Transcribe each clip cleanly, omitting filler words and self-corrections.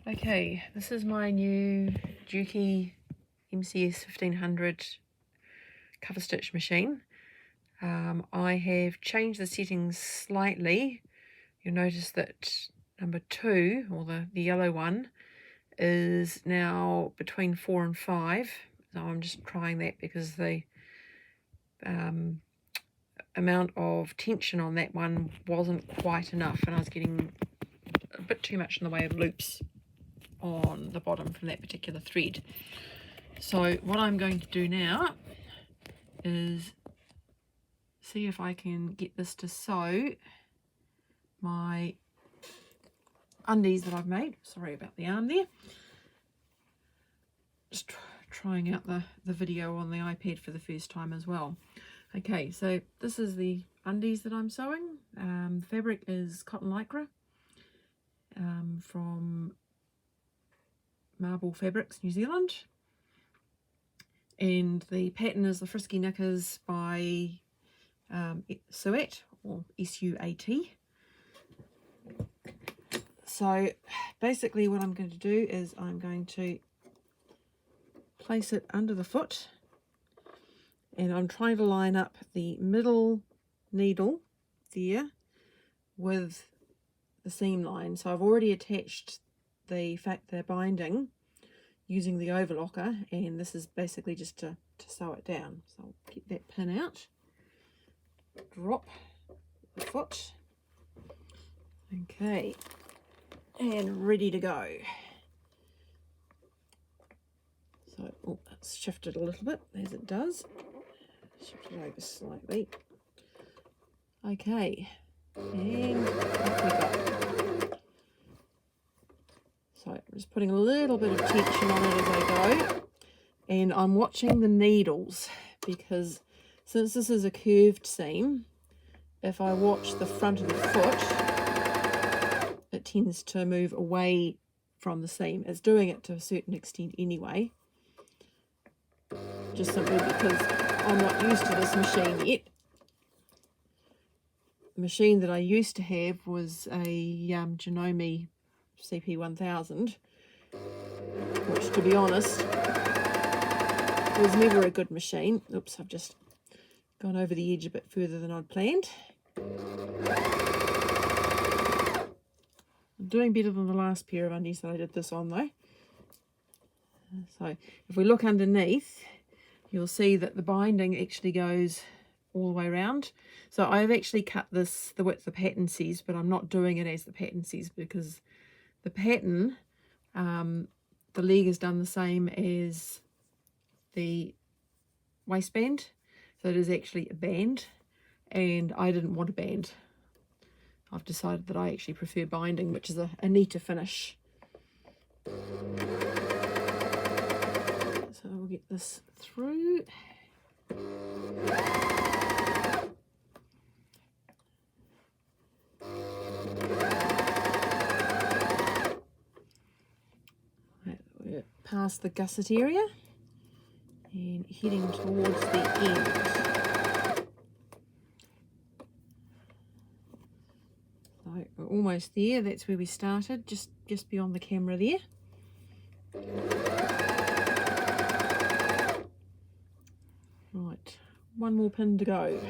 Okay, this is my new Juki MCS 1500 cover stitch machine. I have changed the settings slightly. You'll notice that number 2, or the yellow one, is now between 4 and 5. So I'm just trying that because the amount of tension on that one wasn't quite enough, and I was getting a bit too much in the way of loops on the bottom from that particular thread. So what I'm going to do now is see if I can get this to sew my undies that I've made. Sorry about the arm there. Just trying out the video on the iPad for the first time as well. Okay, so this is the undies that I'm sewing. The fabric is cotton lycra from Marble Fabrics, New Zealand. And the pattern is the Frisky Knickers by Suat, or S-U-A-T. So basically what I'm going to do is I'm going to place it under the foot, and I'm trying to line up the middle needle there with the seam line. So I've already attached the binding using the overlocker, and this is basically just to sew it down. So I'll get that pin out, drop the foot, okay, and ready to go. So it's shifted a little bit, as it does. Shift it over slightly. Okay, and off we go. So I'm just putting a little bit of tension on it as I go, and I'm watching the needles, because since this is a curved seam, if I watch the front of the foot, it tends to move away from the seam. It's doing it to a certain extent anyway, just simply because I'm not used to this machine yet. The machine that I used to have was a Janome CP1000, which, to be honest, was never a good machine. Oops, I've just gone over the edge a bit further than I'd planned. I'm doing better than the last pair of undies that I did this on, though. So if we look underneath, you'll see that the binding actually goes all the way around. So I've actually cut this the width the pattern says, but I'm not doing it as the pattern says, because the pattern, the leg is done the same as the waistband, so it is actually a band, and I didn't want a band. I've decided that I actually prefer binding, which is a neater finish. So we'll get this through. We're past the gusset area and heading towards the end. So we're almost there. That's where we started, just beyond the camera there. Right, one more pin to go.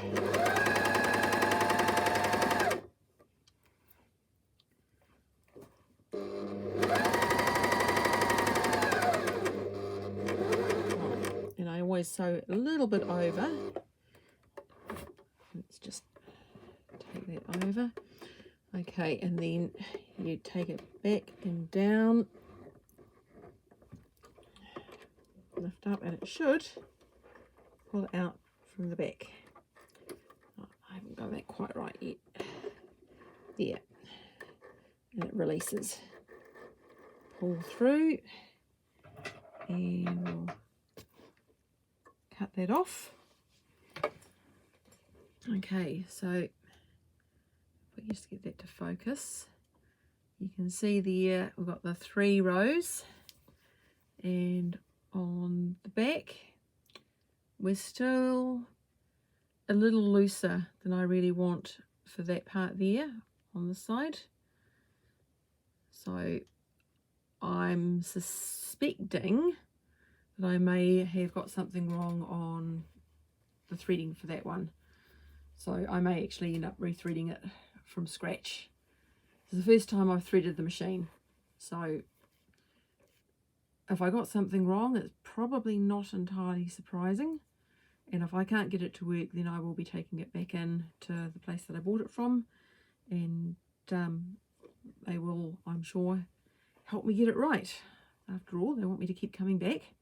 And I always sew a little bit over. Let's just take that over. Okay, and then you take it back and down, lift up, and it should pull it out from the back. Oh, I haven't got that quite right yet. There, and it releases. Pull through, and we'll cut that off. Okay, so if we just get that to focus, you can see there we've got the 3 rows, and on the back we're still a little looser than I really want for that part there on the side. So I'm suspecting that I may have got something wrong on the threading for that one. So I may actually end up rethreading it from scratch. This is the first time I've threaded the machine. So if I got something wrong, it's probably not entirely surprising. And if I can't get it to work, then I will be taking it back in to the place that I bought it from. And they will, I'm sure, help me get it right. After all, they want me to keep coming back.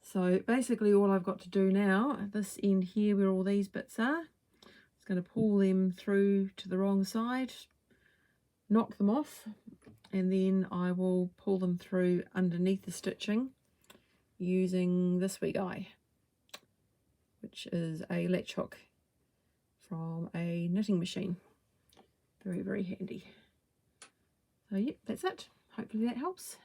So basically all I've got to do now, at this end here where all these bits are, is going to pull them through to the wrong side, knock them off, and then I will pull them through underneath the stitching using this wee guy, which is a latch hook from a knitting machine. Very, very handy. So yep, that's it. Hopefully that helps.